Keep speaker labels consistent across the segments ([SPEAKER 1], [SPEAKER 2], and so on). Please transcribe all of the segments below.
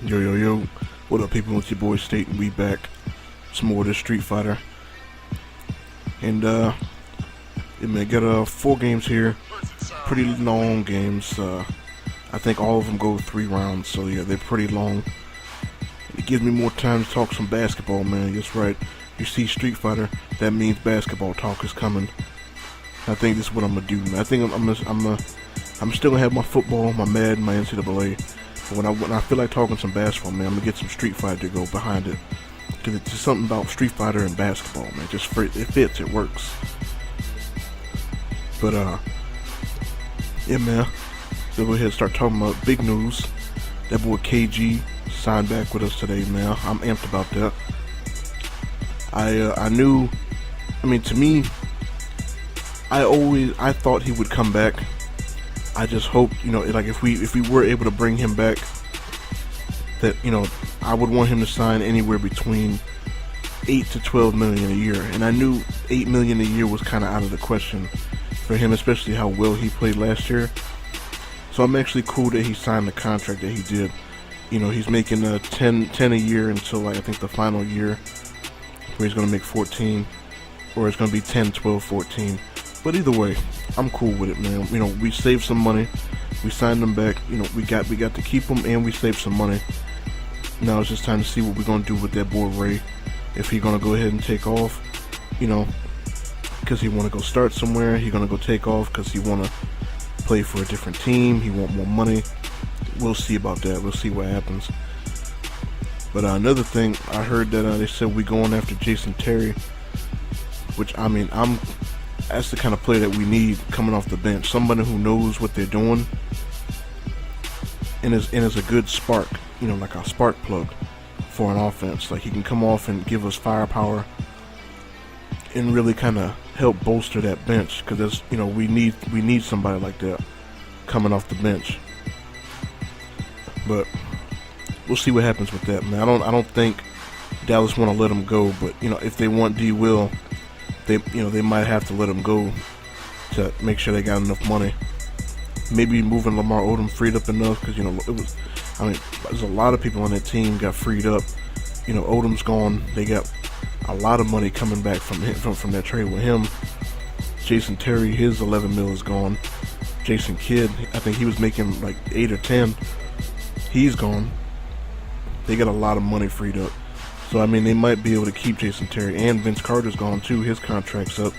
[SPEAKER 1] Yo, yo, yo. What up, people? It's your boy State, and we back. Some more of this Street Fighter. And, yeah, man, got 4 games here. Pretty long games. I think all of them go 3 rounds, so yeah, they're pretty long. It gives me more time to talk some basketball, man. That's right. You see Street Fighter, that means basketball talk is coming. I think this is what I'm gonna do, man. I think I'm still gonna have my football, my Madden, my NCAA. But when I feel like talking some basketball, man, I'm gonna get some Street Fighter to go behind it. Cause it's just something about Street Fighter and basketball, man. It fits, it works. But yeah, man. So go ahead and start talking about big news. That boy KG signed back with us today, man. I'm amped about that. I knew. I mean, to me, I thought he would come back. I just hoped, like if we were able to bring him back, that I would want him to sign anywhere between 8 to 12 million a year, and I knew 8 million a year was kind of out of the question for him, especially how well he played last year. So I'm actually cool that he signed the contract that he did. He's making 10 a year until I think the final year, where he's gonna make 14, or it's gonna be 10, 12, 14. But either way, I'm cool with it, man. We saved some money. We signed them back. We got to keep them, and we saved some money. Now it's just time to see what we're gonna do with that boy Ray. If he's gonna go ahead and take off, because he wanna go start somewhere. He's gonna go take off because he wanna play for a different team. He want more money. We'll see about that. We'll see what happens. But another thing, I heard that they said we going after Jason Terry, which that's the kind of player that we need coming off the bench. Somebody who knows what they're doing and is a good spark, like a spark plug for an offense. Like he can come off and give us firepower and really kind of help bolster that bench, because we need somebody like that coming off the bench. But we'll see what happens with that, man. I don't think Dallas want to let him go, but if they want D Will, they might have to let him go to make sure they got enough money. Maybe moving Lamar Odom freed up enough, because there's a lot of people on that team got freed up. Odom's gone. They got a lot of money coming back from that trade with him. Jason Terry, his 11 mil is gone. Jason Kidd, I think he was making like 8 or 10. He's gone. They got a lot of money freed up. So, they might be able to keep Jason Terry. And Vince Carter's gone, too. His contract's up.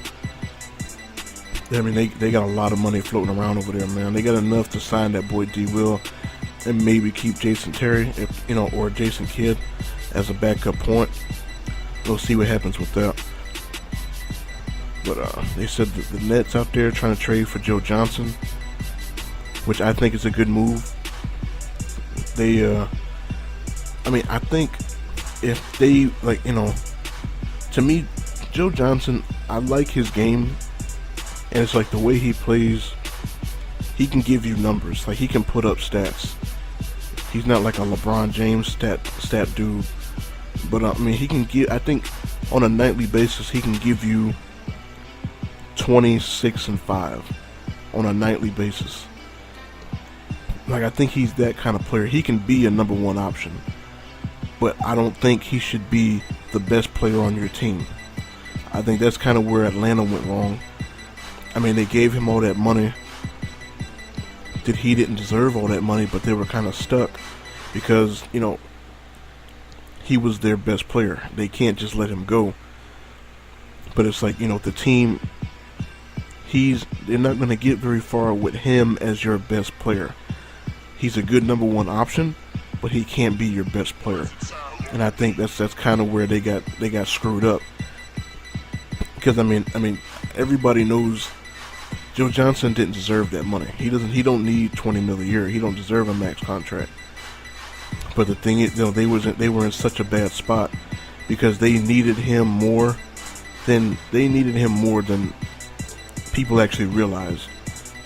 [SPEAKER 1] They got a lot of money floating around over there, man. They got enough to sign that boy D. Will and maybe keep Jason Terry, or Jason Kidd as a backup point. We'll see what happens with that. But they said that the Nets out there trying to trade for Joe Johnson, which I think is a good move. I think if they, to me, Joe Johnson, I like his game, and it's like the way he plays, he can give you numbers, like he can put up stats. He's not like a LeBron James stat dude, but he can give, I think on a nightly basis, he can give you 26 and 5 on a nightly basis. Like, I think he's that kind of player. He can be a number 1 option, but I don't think he should be the best player on your team. I think that's kind of where Atlanta went wrong. They gave him all that money. He didn't deserve all that money, but they were kind of stuck because, he was their best player. They can't just let him go. But it's like, the team, they're not going to get very far with him as your best player. He's a good number 1 option, but he can't be your best player. And I think that's kind of where they got screwed up. Because everybody knows Joe Johnson didn't deserve that money. He don't need 20 mil a year. He don't deserve a max contract. But the thing is, they were in such a bad spot because they needed him more than people actually realized.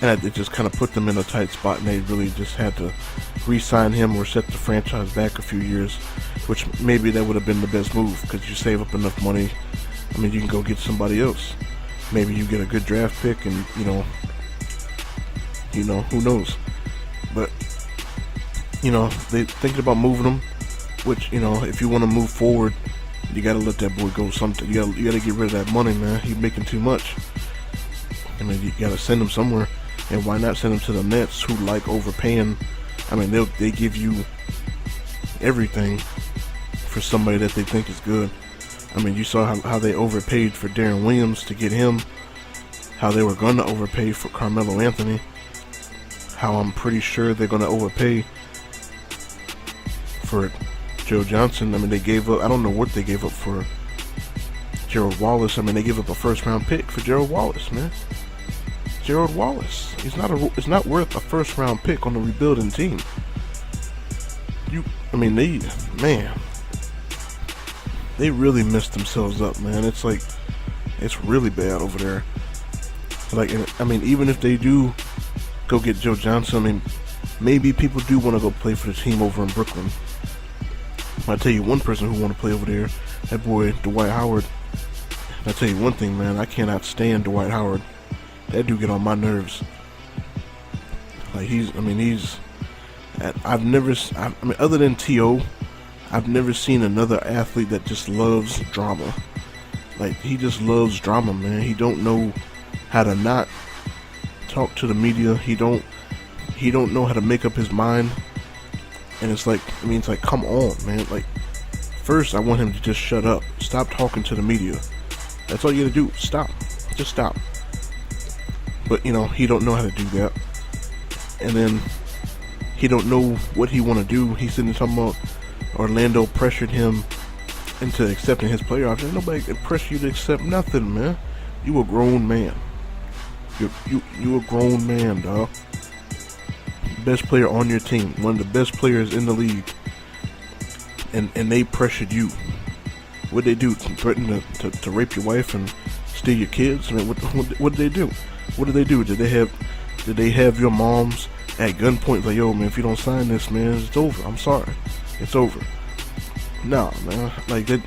[SPEAKER 1] And it just kind of put them in a tight spot, and they really just had to re-sign him or set the franchise back a few years, which maybe that would have been the best move, because you save up enough money. You can go get somebody else. Maybe you get a good draft pick, and who knows. But they thinking about moving him. Which, if you want to move forward, you gotta let that boy go. You gotta get rid of that money, man. He's making too much. I mean, you gotta send him somewhere, and why not send him to the Nets, who like overpaying? I mean, they give you everything for somebody that they think is good. I mean, you saw how they overpaid for Darren Williams to get him. How they were gonna overpay for Carmelo Anthony. How I'm pretty sure they're gonna overpay for Joe Johnson. I mean, they gave up, I don't know what they gave up for Gerald Wallace. I mean, they gave up a first round pick for Gerald Wallace, man. Gerald Wallace. It's not worth a first round pick on a rebuilding team. They really messed themselves up, man. It's like, it's really bad over there. Like, I mean, even if they do go get Joe Johnson, I mean, maybe people do want to go play for the team over in Brooklyn. I tell you one person who want to play over there, that boy Dwight Howard. And I tell you one thing, man, I cannot stand Dwight Howard. That dude get on my nerves. Like other than T.O., I've never seen another athlete that just loves drama. Like, he just loves drama, man. He don't know how to not talk to the media. He don't know how to make up his mind. And it's like, come on, man. Like, first I want him to just shut up. Stop talking to the media. That's all you gotta do. Stop. Just stop. But, he don't know how to do that. And then he don't know what he want to do. He's sitting there talking about Orlando pressured him into accepting his player option. Nobody can pressure you to accept nothing, man. You a grown man. You a grown man, dog. Best player on your team, one of the best players in the league, and they pressured you. What'd they do? Threaten to rape your wife and steal your kids? I mean, what did they do? What did they do? Did they have your moms at gunpoint? Like, yo, man, if you don't sign this, man, it's over. I'm sorry, it's over. Nah, man, like that.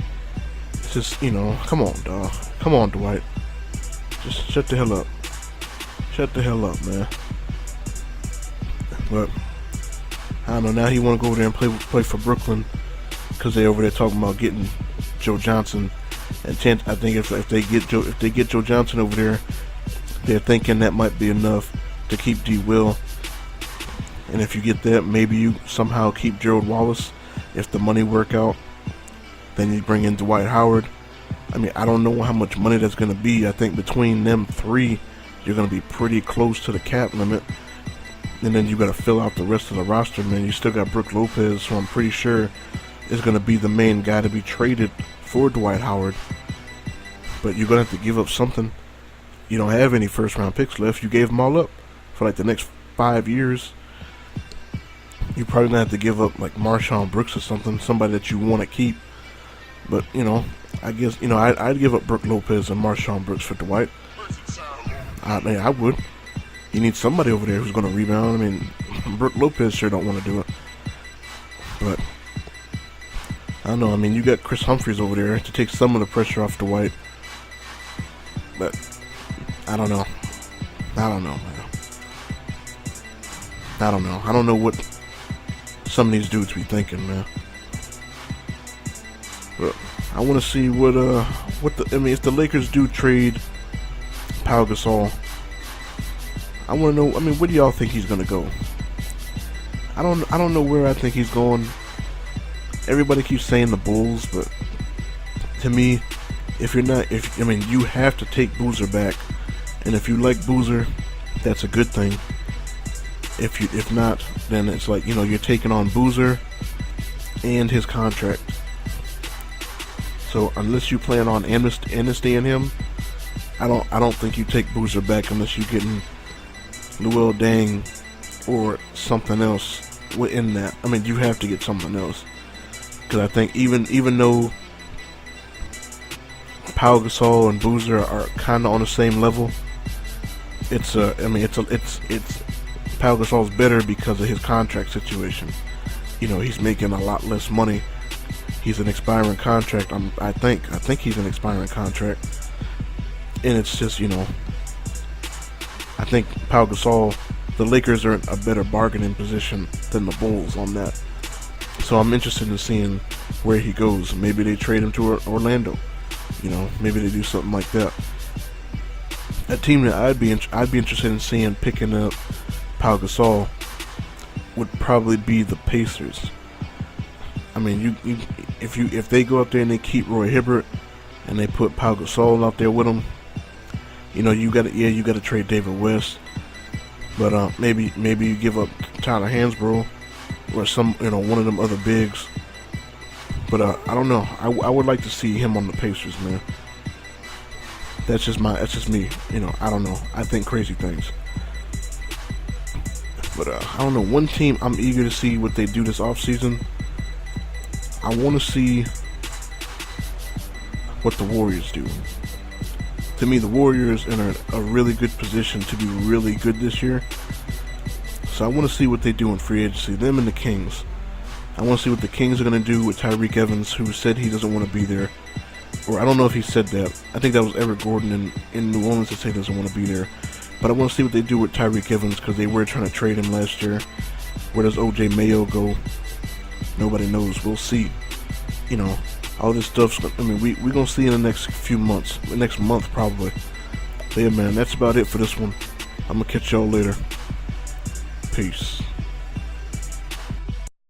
[SPEAKER 1] It's just, come on, dog. Come on, Dwight. Just shut the hell up. Shut the hell up, man. But I don't know. Now he want to go over there and play for Brooklyn because they over there talking about getting Joe Johnson. And I think if they get Joe Johnson over there, they're thinking that might be enough to keep D. Will. And if you get that, maybe you somehow keep Gerald Wallace. If the money work out, then you bring in Dwight Howard. I mean, I don't know how much money that's going to be. I think between them three, you're going to be pretty close to the cap limit. And then you got to fill out the rest of the roster, man. You still got Brook Lopez, so I'm pretty sure is going to be the main guy to be traded for Dwight Howard. But you're going to have to give up something. You don't have any first-round picks left. You gave them all up for like the next 5 years. You're probably going to have to give up like Marshawn Brooks or something, somebody that you want to keep. But, I guess, I'd give up Brook Lopez and Marshawn Brooks for Dwight. I would. You need somebody over there who's going to rebound. I mean, Brook Lopez sure don't want to do it. But, I don't know. I mean, you got Chris Humphries over there to take some of the pressure off Dwight. But, I don't know. Man. I don't know. I don't know what some of these dudes be thinking, man. But, I want to see if the Lakers do trade Pau Gasol, I want to know, where do y'all think he's going to go? I don't know where I think he's going. Everybody keeps saying the Bulls, but to me, you have to take Boozer back. And if you like Boozer, that's a good thing. If not, then it's like, you're taking on Boozer and his contract. So unless you plan on amnestying him, I don't think you take Boozer back unless you're getting Luol Deng or something else within that. You have to get something else, because I think even though Pau Gasol and Boozer are kind of on the same level, it's Pau Gasol's better because of his contract situation. He's making a lot less money. He's an expiring contract. I think he's an expiring contract, and it's just I think Pau Gasol the Lakers are in a better bargaining position than the Bulls on that. So I'm interested in seeing where he goes. Maybe they trade him to Orlando. You know, maybe they do something like that. A team that I'd be interested in seeing picking up Pau Gasol would probably be the Pacers. I mean, if they go out there and they keep Roy Hibbert and they put Pau Gasol out there with them, you know, you got to trade David West, but maybe you give up Tyler Hansbrough or one of them other bigs. But I don't know. I would like to see him on the Pacers, man. That's just me. You know, I don't know. I think crazy things. But I don't know. One team I'm eager to see what they do this offseason. I want to see what the Warriors do. To me, the Warriors are in a really good position to be really good this year. So I want to see what they do in free agency. Them and the Kings. I want to see what the Kings are going to do with Tyreke Evans, who said he doesn't want to be there. Or I don't know if he said that. I think that was Everett Gordon in New Orleans that said he doesn't want to be there. But I want to see what they do with Tyreke Evans, because they were trying to trade him last year. Where does O.J. Mayo go? Nobody knows. We'll see. You know, all this stuff. I mean, we're going to see in the next few months. The next month, probably. But yeah, man, that's about it for this one. I'm going to catch y'all later. Peace.